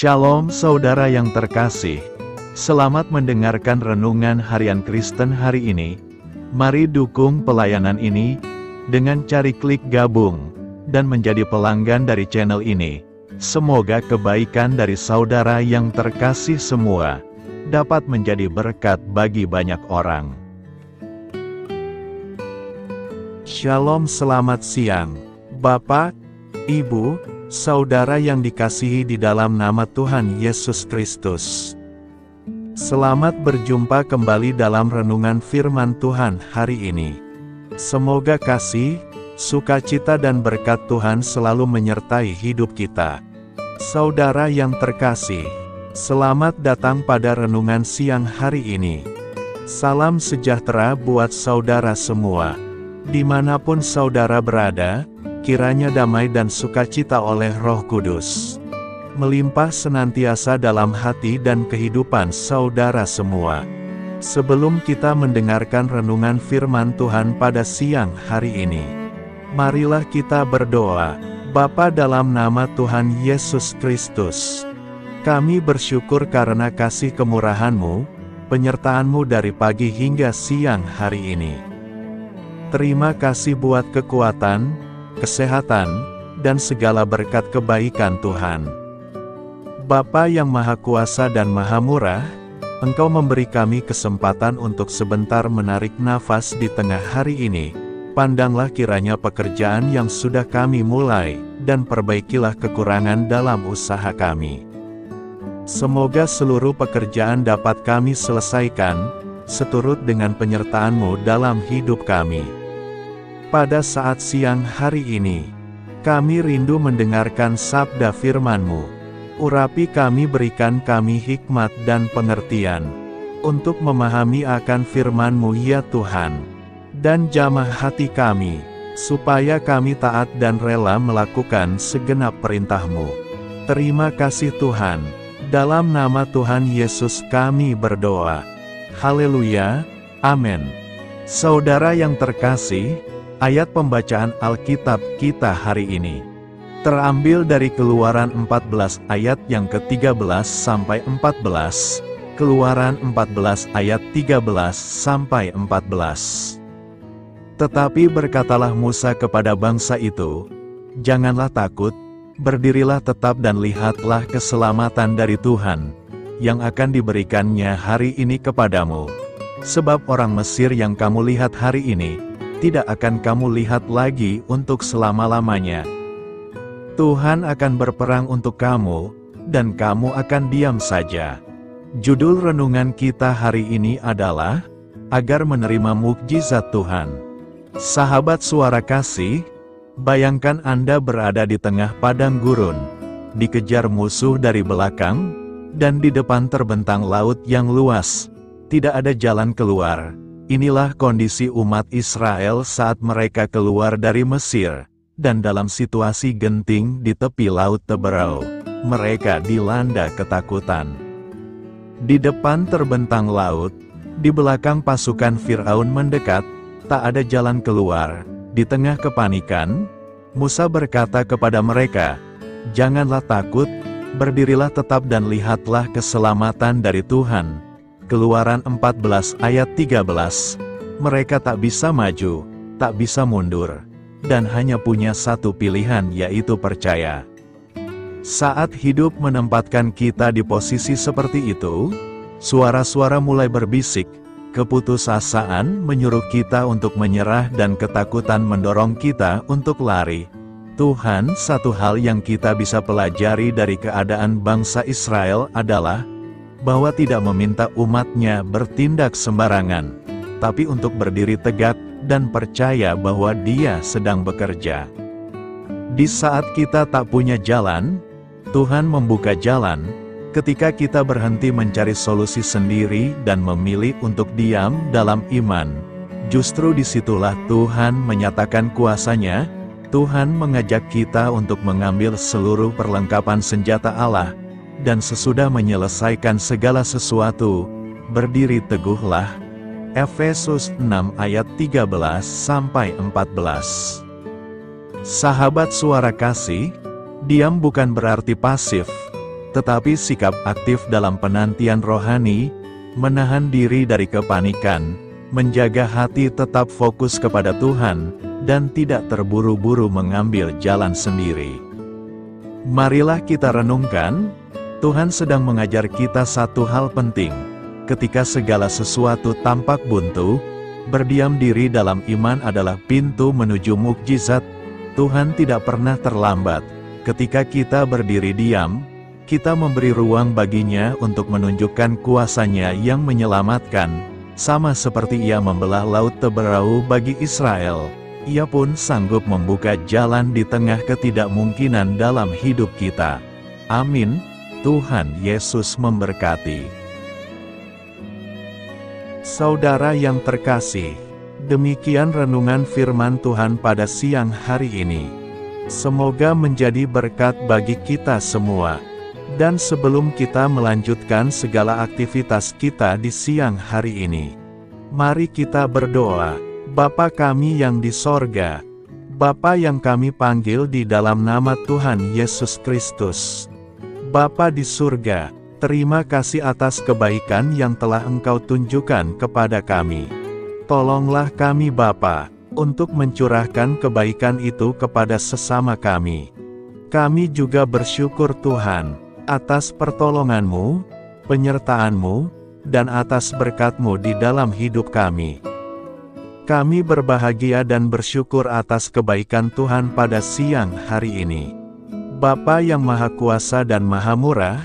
Shalom saudara yang terkasih, selamat mendengarkan renungan harian Kristen hari ini. Mari dukung pelayanan ini dengan cari klik gabung dan menjadi pelanggan dari channel ini. Semoga kebaikan dari saudara yang terkasih semua dapat menjadi berkat bagi banyak orang. Shalom, selamat siang, Bapak, Ibu, saudara yang dikasihi di dalam nama Tuhan Yesus Kristus. Selamat berjumpa kembali dalam renungan firman Tuhan hari ini. Semoga kasih, sukacita dan berkat Tuhan selalu menyertai hidup kita. Saudara yang terkasih, selamat datang pada renungan siang hari ini. Salam sejahtera buat saudara semua. Dimanapun saudara berada, kiranya damai dan sukacita oleh Roh Kudus melimpah senantiasa dalam hati dan kehidupan saudara semua. Sebelum kita mendengarkan renungan firman Tuhan pada siang hari ini, marilah kita berdoa. Bapa, dalam nama Tuhan Yesus Kristus, kami bersyukur karena kasih kemurahan-Mu, penyertaan-Mu dari pagi hingga siang hari ini. Terima kasih buat kekuatan, kesehatan, dan segala berkat kebaikan Tuhan. Bapa yang Maha Kuasa dan Maha Murah, Engkau memberi kami kesempatan untuk sebentar menarik nafas di tengah hari ini. Pandanglah kiranya pekerjaan yang sudah kami mulai, dan perbaikilah kekurangan dalam usaha kami. Semoga seluruh pekerjaan dapat kami selesaikan, seturut dengan penyertaan-Mu dalam hidup kami. Pada saat siang hari ini, kami rindu mendengarkan sabda firman-Mu. Urapi kami, berikan kami hikmat dan pengertian, untuk memahami akan firman-Mu ya Tuhan. Dan jamah hati kami, supaya kami taat dan rela melakukan segenap perintah-Mu. Terima kasih Tuhan, dalam nama Tuhan Yesus kami berdoa. Haleluya, amin. Saudara yang terkasih, ayat pembacaan Alkitab kita hari ini terambil dari Keluaran 14 ayat yang ke-13 sampai 14, Keluaran 14 ayat 13 sampai 14. Tetapi berkatalah Musa kepada bangsa itu, "Janganlah takut, berdirilah tetap dan lihatlah keselamatan dari Tuhan, yang akan diberikannya hari ini kepadamu. Sebab orang Mesir yang kamu lihat hari ini, tidak akan kamu lihat lagi untuk selama-lamanya. Tuhan akan berperang untuk kamu, dan kamu akan diam saja." Judul renungan kita hari ini adalah, agar menerima mukjizat Tuhan. Sahabat suara kasih, bayangkan Anda berada di tengah padang gurun, dikejar musuh dari belakang, dan di depan terbentang laut yang luas. Tidak ada jalan keluar. Inilah kondisi umat Israel saat mereka keluar dari Mesir, dan dalam situasi genting di tepi laut Teberau, mereka dilanda ketakutan. Di depan terbentang laut, di belakang pasukan Firaun mendekat, tak ada jalan keluar. Di tengah kepanikan, Musa berkata kepada mereka, "Janganlah takut, berdirilah tetap dan lihatlah keselamatan dari Tuhan." Keluaran 14 ayat 13. Mereka tak bisa maju, tak bisa mundur, dan hanya punya satu pilihan, yaitu percaya. Saat hidup menempatkan kita di posisi seperti itu, suara-suara mulai berbisik, keputusasaan menyuruh kita untuk menyerah dan ketakutan mendorong kita untuk lari. Tuhan, satu hal yang kita bisa pelajari dari keadaan bangsa Israel adalah bahwa tidak meminta umatnya bertindak sembarangan, tapi untuk berdiri tegak dan percaya bahwa Dia sedang bekerja. Di saat kita tak punya jalan, Tuhan membuka jalan. Ketika kita berhenti mencari solusi sendiri dan memilih untuk diam dalam iman, justru disitulah Tuhan menyatakan kuasa-Nya. Tuhan mengajak kita untuk mengambil seluruh perlengkapan senjata Allah, dan sesudah menyelesaikan segala sesuatu, berdiri teguhlah. Efesus 6 ayat 13 sampai 14. Sahabat suara kasih, diam bukan berarti pasif. tetapi sikap aktif dalam penantian rohani, menahan diri dari kepanikan, menjaga hati tetap fokus kepada Tuhan, dan tidak terburu-buru mengambil jalan sendiri. Marilah kita renungkan, Tuhan sedang mengajar kita satu hal penting. Ketika segala sesuatu tampak buntu, berdiam diri dalam iman adalah pintu menuju mukjizat. Tuhan tidak pernah terlambat. Ketika kita berdiri diam, kita memberi ruang baginya untuk menunjukkan kuasa-Nya yang menyelamatkan. Sama seperti Ia membelah laut Teberau bagi Israel, Ia pun sanggup membuka jalan di tengah ketidakmungkinan dalam hidup kita. Amin. Tuhan Yesus memberkati. Saudara yang terkasih, demikian renungan firman Tuhan pada siang hari ini. Semoga menjadi berkat bagi kita semua. Dan sebelum kita melanjutkan segala aktivitas kita di siang hari ini, mari kita berdoa. Bapa kami yang di sorga, Bapa yang kami panggil di dalam nama Tuhan Yesus Kristus. Bapa di surga, terima kasih atas kebaikan yang telah Engkau tunjukkan kepada kami. Tolonglah kami Bapa, untuk mencurahkan kebaikan itu kepada sesama kami. Kami juga bersyukur Tuhan, atas pertolongan-Mu, penyertaan-Mu, dan atas berkat-Mu di dalam hidup kami. Kami berbahagia dan bersyukur atas kebaikan Tuhan pada siang hari ini. Bapa yang Maha Kuasa dan Maha Murah,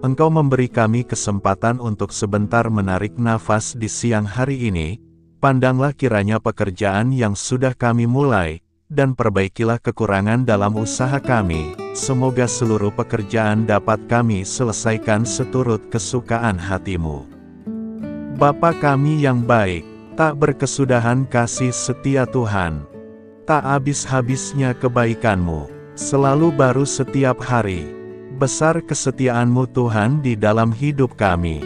Engkau memberi kami kesempatan untuk sebentar menarik nafas di siang hari ini. Pandanglah kiranya pekerjaan yang sudah kami mulai, dan perbaikilah kekurangan dalam usaha kami. Semoga seluruh pekerjaan dapat kami selesaikan seturut kesukaan hati-Mu. Bapa kami yang baik, tak berkesudahan kasih setia Tuhan, tak habis-habisnya kebaikan-Mu, selalu baru setiap hari. Besar kesetiaan-Mu Tuhan di dalam hidup kami.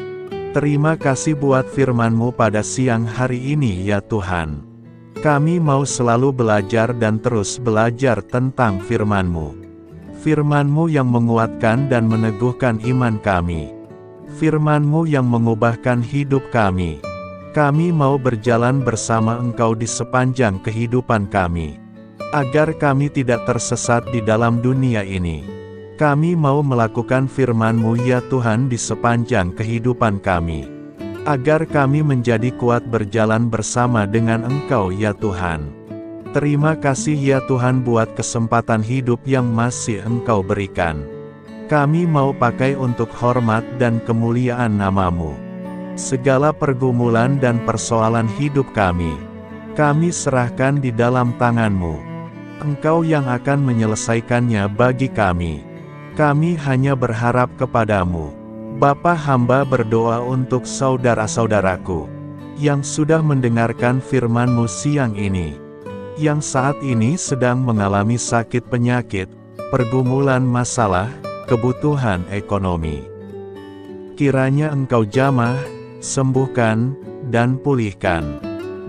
Terima kasih buat firman-Mu pada siang hari ini ya Tuhan. Kami mau selalu belajar dan terus belajar tentang firman-Mu. Firman-Mu yang menguatkan dan meneguhkan iman kami. Firman-Mu yang mengubahkan hidup kami. Kami mau berjalan bersama Engkau di sepanjang kehidupan kami, agar kami tidak tersesat di dalam dunia ini. Kami mau melakukan firman-Mu ya Tuhan di sepanjang kehidupan kami, agar kami menjadi kuat berjalan bersama dengan Engkau ya Tuhan. Terima kasih ya Tuhan buat kesempatan hidup yang masih Engkau berikan. Kami mau pakai untuk hormat dan kemuliaan nama-Mu. Segala pergumulan dan persoalan hidup kami serahkan di dalam tangan-Mu. Engkau yang akan menyelesaikannya bagi kami. Kami hanya berharap kepadamu. Bapa, hamba berdoa untuk saudara-saudaraku, yang sudah mendengarkan firman-Mu siang ini, yang saat ini sedang mengalami sakit penyakit, pergumulan masalah, kebutuhan ekonomi. Kiranya Engkau jamah, sembuhkan, dan pulihkan.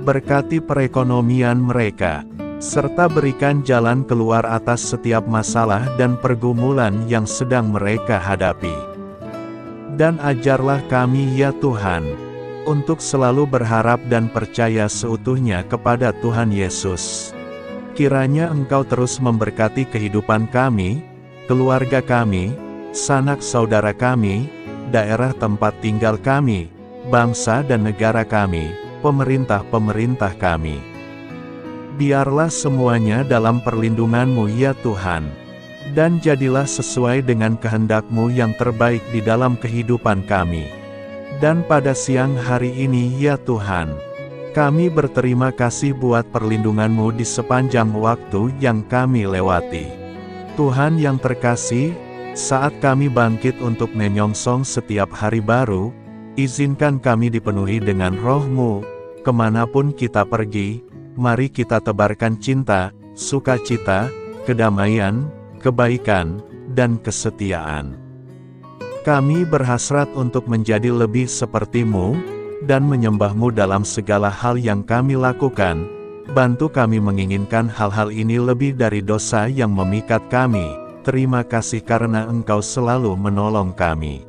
Berkati perekonomian mereka, serta berikan jalan keluar atas setiap masalah dan pergumulan yang sedang mereka hadapi. Dan ajarlah kami ya Tuhan, untuk selalu berharap dan percaya seutuhnya kepada Tuhan Yesus. Kiranya Engkau terus memberkati kehidupan kami, keluarga kami, sanak saudara kami, daerah tempat tinggal kami, bangsa dan negara kami, pemerintah-pemerintah kami. Biarlah semuanya dalam perlindungan-Mu ya Tuhan, dan jadilah sesuai dengan kehendak-Mu yang terbaik di dalam kehidupan kami. Dan pada siang hari ini ya Tuhan, kami berterima kasih buat perlindungan-Mu di sepanjang waktu yang kami lewati. Tuhan yang terkasih, saat kami bangkit untuk menyongsong setiap hari baru, izinkan kami dipenuhi dengan Roh-Mu, kemanapun kita pergi. Mari kita tebarkan cinta, sukacita, kedamaian, kebaikan, dan kesetiaan. Kami berhasrat untuk menjadi lebih seperti-Mu, dan menyembah-Mu dalam segala hal yang kami lakukan. Bantu kami menginginkan hal-hal ini lebih dari dosa yang memikat kami, terima kasih karena Engkau selalu menolong kami.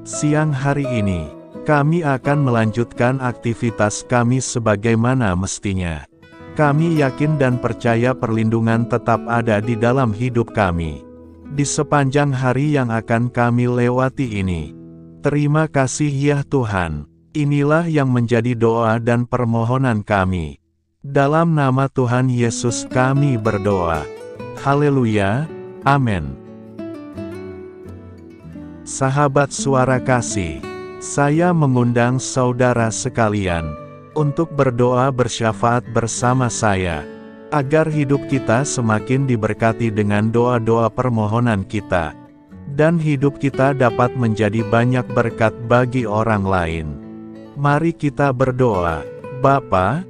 Siang hari ini, kami akan melanjutkan aktivitas kami sebagaimana mestinya. Kami yakin dan percaya perlindungan tetap ada di dalam hidup kami di sepanjang hari yang akan kami lewati ini. Terima kasih ya Tuhan. Inilah yang menjadi doa dan permohonan kami. Dalam nama Tuhan Yesus kami berdoa. Haleluya. Amin. Sahabat suara kasih, saya mengundang saudara sekalian untuk berdoa bersyafaat bersama saya, agar hidup kita semakin diberkati dengan doa-doa permohonan kita, dan hidup kita dapat menjadi banyak berkat bagi orang lain. Mari kita berdoa. Bapa,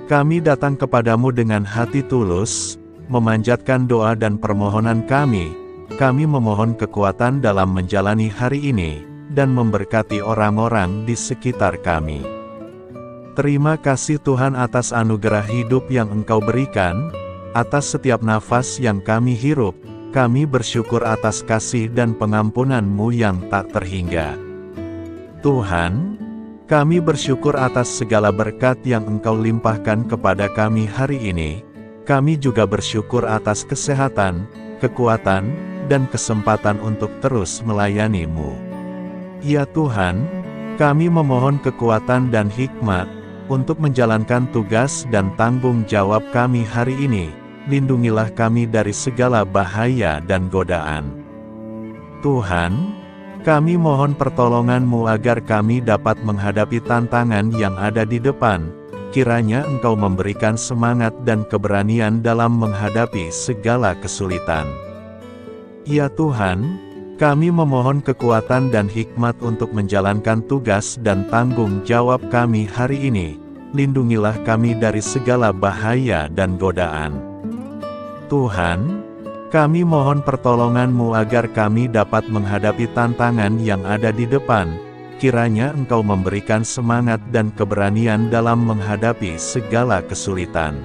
kami datang kepadamu dengan hati tulus, memanjatkan doa dan permohonan kami. Kami memohon kekuatan dalam menjalani hari ini, dan memberkati orang-orang di sekitar kami. Terima kasih Tuhan atas anugerah hidup yang Engkau berikan, atas setiap nafas yang kami hirup. Kami bersyukur atas kasih dan pengampunan-Mu yang tak terhingga. Tuhan, kami bersyukur atas segala berkat yang Engkau limpahkan kepada kami hari ini. Kami juga bersyukur atas kesehatan, kekuatan, dan kesempatan untuk terus melayani-Mu. Ya Tuhan, kami memohon kekuatan dan hikmat untuk menjalankan tugas dan tanggung jawab kami hari ini. Lindungilah kami dari segala bahaya dan godaan. Tuhan, kami mohon pertolongan-Mu agar kami dapat menghadapi tantangan yang ada di depan. Kiranya Engkau memberikan semangat dan keberanian dalam menghadapi segala kesulitan. Ya Tuhan, kami memohon kekuatan dan hikmat untuk menjalankan tugas dan tanggung jawab kami hari ini. Lindungilah kami dari segala bahaya dan godaan. Tuhan, kami mohon pertolongan-Mu agar kami dapat menghadapi tantangan yang ada di depan. Kiranya Engkau memberikan semangat dan keberanian dalam menghadapi segala kesulitan.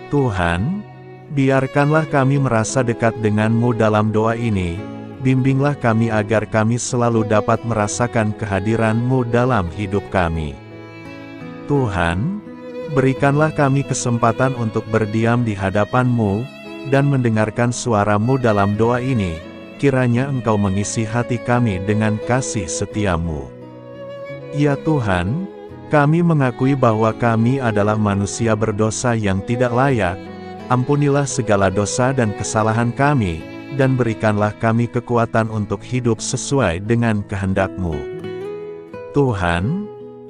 Tuhan, biarkanlah kami merasa dekat dengan-Mu dalam doa ini. Bimbinglah kami agar kami selalu dapat merasakan kehadiran-Mu dalam hidup kami. Tuhan, berikanlah kami kesempatan untuk berdiam di hadapan-Mu, dan mendengarkan suara-Mu dalam doa ini. Kiranya Engkau mengisi hati kami dengan kasih setia-Mu. Ya Tuhan, kami mengakui bahwa kami adalah manusia berdosa yang tidak layak. Ampunilah segala dosa dan kesalahan kami, dan berikanlah kami kekuatan untuk hidup sesuai dengan kehendak-Mu. Tuhan,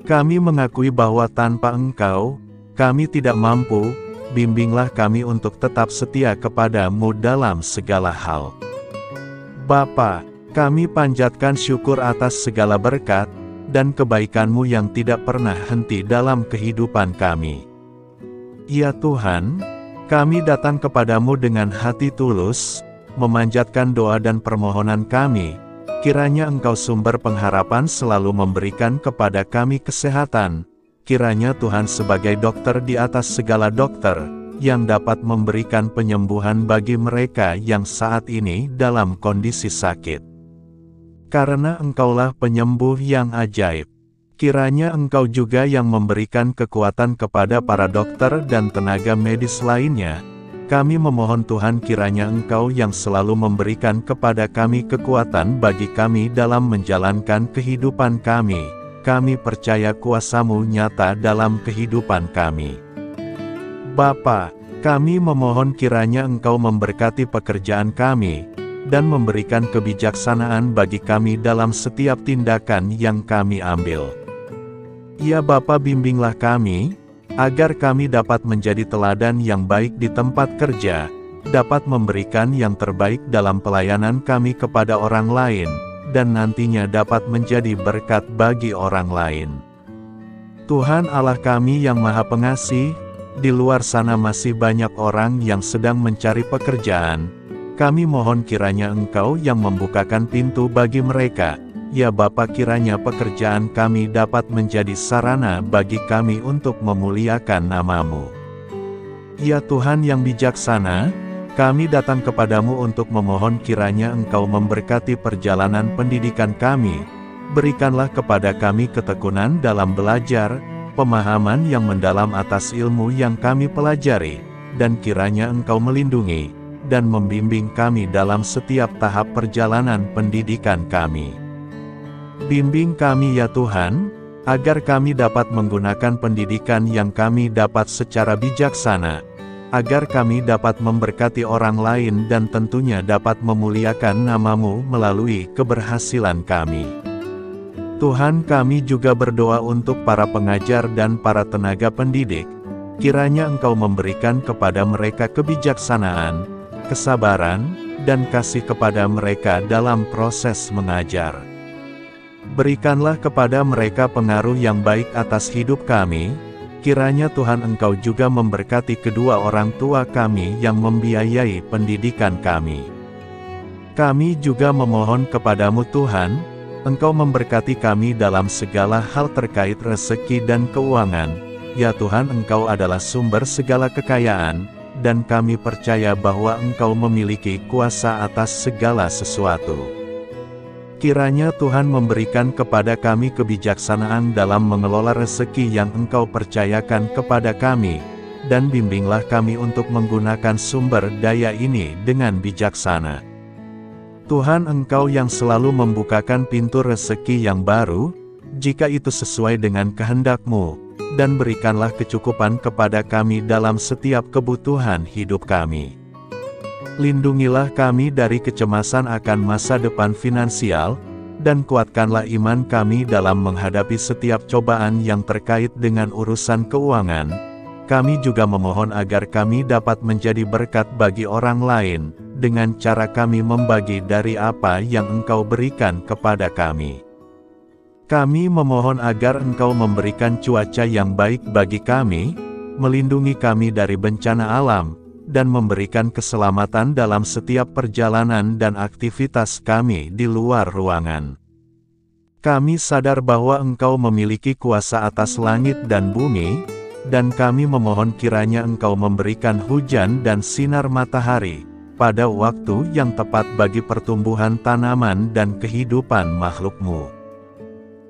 kami mengakui bahwa tanpa Engkau, kami tidak mampu. Bimbinglah kami untuk tetap setia kepada-Mu dalam segala hal. Bapa, kami panjatkan syukur atas segala berkat dan kebaikan-Mu yang tidak pernah henti dalam kehidupan kami. Ya Tuhan, kami datang kepadamu dengan hati tulus, memanjatkan doa dan permohonan kami. Kiranya Engkau sumber pengharapan selalu memberikan kepada kami kesehatan. Kiranya Tuhan sebagai dokter di atas segala dokter, yang dapat memberikan penyembuhan bagi mereka yang saat ini dalam kondisi sakit. Karena Engkaulah penyembuh yang ajaib. Kiranya Engkau juga yang memberikan kekuatan kepada para dokter dan tenaga medis lainnya. Kami memohon Tuhan kiranya Engkau yang selalu memberikan kepada kami kekuatan bagi kami dalam menjalankan kehidupan kami. Kami percaya kuasa-Mu nyata dalam kehidupan kami. Bapa, kami memohon kiranya Engkau memberkati pekerjaan kami, dan memberikan kebijaksanaan bagi kami dalam setiap tindakan yang kami ambil. Ya Bapa, bimbinglah kami, agar kami dapat menjadi teladan yang baik di tempat kerja, dapat memberikan yang terbaik dalam pelayanan kami kepada orang lain, dan nantinya dapat menjadi berkat bagi orang lain. Tuhan Allah kami yang Maha Pengasih, di luar sana masih banyak orang yang sedang mencari pekerjaan. Kami mohon kiranya Engkau yang membukakan pintu bagi mereka. Ya Bapa, kiranya pekerjaan kami dapat menjadi sarana bagi kami untuk memuliakan nama-Mu. Ya Tuhan yang bijaksana, Kami datang kepadamu untuk memohon kiranya Engkau memberkati perjalanan pendidikan kami. Berikanlah kepada kami ketekunan dalam belajar, pemahaman yang mendalam atas ilmu yang kami pelajari, dan kiranya Engkau melindungi dan membimbing kami dalam setiap tahap perjalanan pendidikan kami. Bimbing kami ya Tuhan, agar kami dapat menggunakan pendidikan yang kami dapat secara bijaksana, agar kami dapat memberkati orang lain dan tentunya dapat memuliakan nama-Mu melalui keberhasilan kami. Tuhan, kami juga berdoa untuk para pengajar dan para tenaga pendidik. Kiranya Engkau memberikan kepada mereka kebijaksanaan, kesabaran, dan kasih kepada mereka dalam proses mengajar. Berikanlah kepada mereka pengaruh yang baik atas hidup kami. Kiranya Tuhan Engkau juga memberkati kedua orang tua kami yang membiayai pendidikan kami. Kami juga memohon kepadamu Tuhan, Engkau memberkati kami dalam segala hal terkait rezeki dan keuangan. Ya Tuhan, Engkau adalah sumber segala kekayaan, dan kami percaya bahwa Engkau memiliki kuasa atas segala sesuatu. Kiranya Tuhan memberikan kepada kami kebijaksanaan dalam mengelola rezeki yang Engkau percayakan kepada kami, dan bimbinglah kami untuk menggunakan sumber daya ini dengan bijaksana. Tuhan, Engkau yang selalu membukakan pintu rezeki yang baru, jika itu sesuai dengan kehendak-Mu, dan berikanlah kecukupan kepada kami dalam setiap kebutuhan hidup kami. Lindungilah kami dari kecemasan akan masa depan finansial, dan kuatkanlah iman kami dalam menghadapi setiap cobaan yang terkait dengan urusan keuangan. Kami juga memohon agar kami dapat menjadi berkat bagi orang lain, dengan cara kami membagi dari apa yang Engkau berikan kepada kami. Kami memohon agar Engkau memberikan cuaca yang baik bagi kami, melindungi kami dari bencana alam, dan memberikan keselamatan dalam setiap perjalanan dan aktivitas kami di luar ruangan. Kami sadar bahwa Engkau memiliki kuasa atas langit dan bumi, dan kami memohon kiranya Engkau memberikan hujan dan sinar matahari pada waktu yang tepat bagi pertumbuhan tanaman dan kehidupan makhluk-Mu.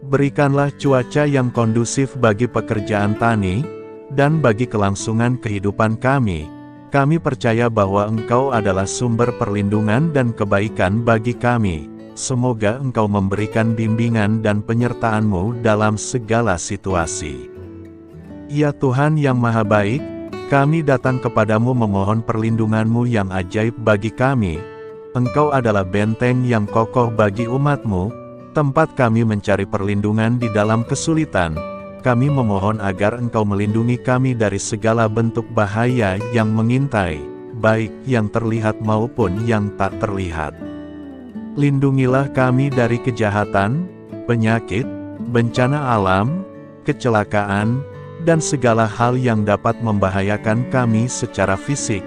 Berikanlah cuaca yang kondusif bagi pekerjaan tani, dan bagi kelangsungan kehidupan kami. Kami percaya bahwa Engkau adalah sumber perlindungan dan kebaikan bagi kami. Semoga Engkau memberikan bimbingan dan penyertaan-Mu dalam segala situasi. Ya Tuhan yang Maha Baik, kami datang kepadamu memohon perlindungan-Mu yang ajaib bagi kami. Engkau adalah benteng yang kokoh bagi umat-Mu, tempat kami mencari perlindungan di dalam kesulitan. Kami memohon agar Engkau melindungi kami dari segala bentuk bahaya yang mengintai, baik yang terlihat maupun yang tak terlihat. Lindungilah kami dari kejahatan, penyakit, bencana alam, kecelakaan, dan segala hal yang dapat membahayakan kami secara fisik,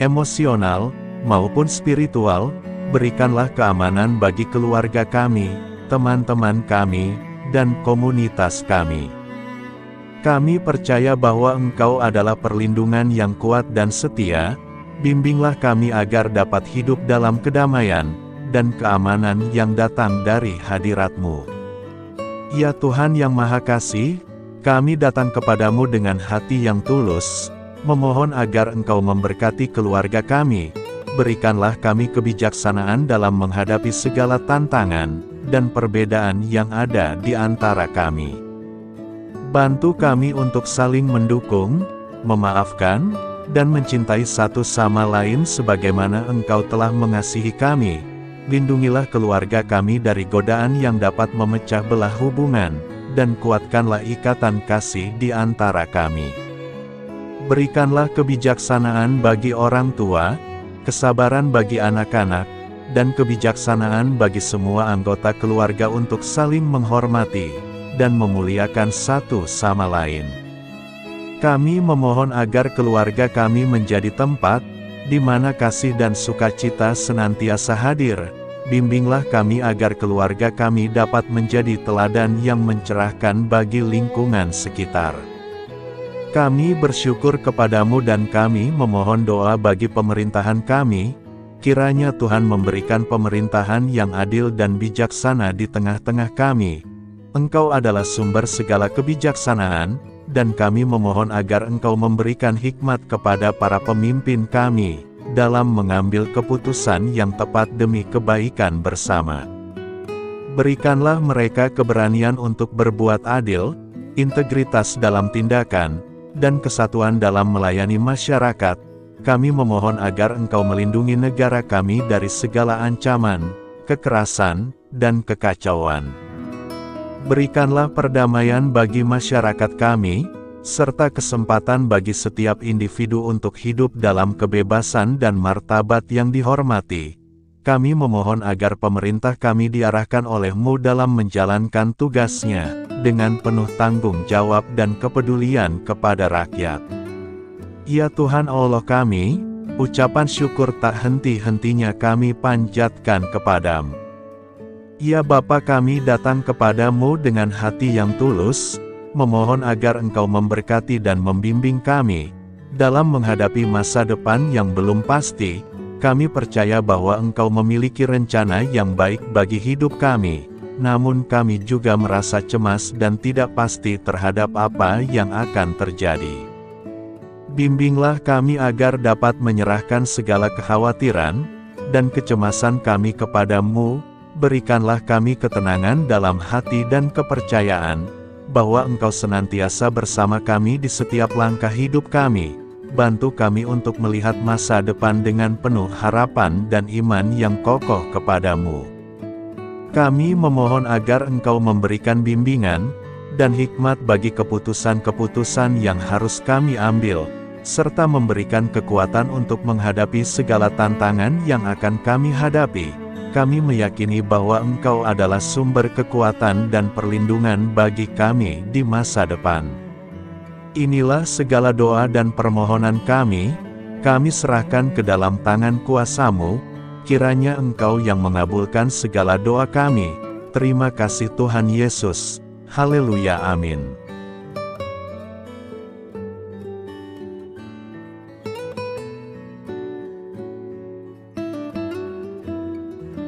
emosional, maupun spiritual. Berikanlah keamanan bagi keluarga kami, teman-teman kami, dan komunitas kami. Kami percaya bahwa Engkau adalah perlindungan yang kuat dan setia. Bimbinglah kami agar dapat hidup dalam kedamaian dan keamanan yang datang dari hadirat-Mu. Ya Tuhan yang Maha Kasih, kami datang kepadamu dengan hati yang tulus, memohon agar Engkau memberkati keluarga kami. Berikanlah kami kebijaksanaan dalam menghadapi segala tantangan dan perbedaan yang ada di antara kami. Bantu kami untuk saling mendukung, memaafkan, dan mencintai satu sama lain sebagaimana Engkau telah mengasihi kami. Lindungilah keluarga kami dari godaan yang dapat memecah belah hubungan, dan kuatkanlah ikatan kasih di antara kami. Berikanlah kebijaksanaan bagi orang tua, kesabaran bagi anak-anak, dan kebijaksanaan bagi semua anggota keluarga untuk saling menghormati dan memuliakan satu sama lain. Kami memohon agar keluarga kami menjadi tempat di mana kasih dan sukacita senantiasa hadir. Bimbinglah kami agar keluarga kami dapat menjadi teladan yang mencerahkan bagi lingkungan sekitar. Kami bersyukur kepadamu dan kami memohon doa bagi pemerintahan kami, kiranya Tuhan memberikan pemerintahan yang adil dan bijaksana di tengah-tengah kami. Engkau adalah sumber segala kebijaksanaan, dan kami memohon agar Engkau memberikan hikmat kepada para pemimpin kami, dalam mengambil keputusan yang tepat demi kebaikan bersama. Berikanlah mereka keberanian untuk berbuat adil, integritas dalam tindakan, dan kesatuan dalam melayani masyarakat. Kami memohon agar Engkau melindungi negara kami dari segala ancaman, kekerasan, dan kekacauan. Berikanlah perdamaian bagi masyarakat kami, serta kesempatan bagi setiap individu untuk hidup dalam kebebasan dan martabat yang dihormati. Kami memohon agar pemerintah kami diarahkan oleh-Mu dalam menjalankan tugasnya, dengan penuh tanggung jawab dan kepedulian kepada rakyat. Ya Tuhan Allah kami, ucapan syukur tak henti-hentinya kami panjatkan kepadamu. Ya Bapa, kami datang kepadamu dengan hati yang tulus, memohon agar Engkau memberkati dan membimbing kami, dalam menghadapi masa depan yang belum pasti. Kami percaya bahwa Engkau memiliki rencana yang baik bagi hidup kami, namun kami juga merasa cemas dan tidak pasti terhadap apa yang akan terjadi. Bimbinglah kami agar dapat menyerahkan segala kekhawatiran dan kecemasan kami kepadamu. Berikanlah kami ketenangan dalam hati dan kepercayaan, bahwa Engkau senantiasa bersama kami di setiap langkah hidup kami. Bantu kami untuk melihat masa depan dengan penuh harapan dan iman yang kokoh kepadamu. Kami memohon agar Engkau memberikan bimbingan dan hikmat bagi keputusan-keputusan yang harus kami ambil, serta memberikan kekuatan untuk menghadapi segala tantangan yang akan kami hadapi. Kami meyakini bahwa Engkau adalah sumber kekuatan dan perlindungan bagi kami di masa depan. Inilah segala doa dan permohonan kami serahkan ke dalam tangan kuasa-Mu, kiranya Engkau yang mengabulkan segala doa kami. Terima kasih Tuhan Yesus. Haleluya, amin.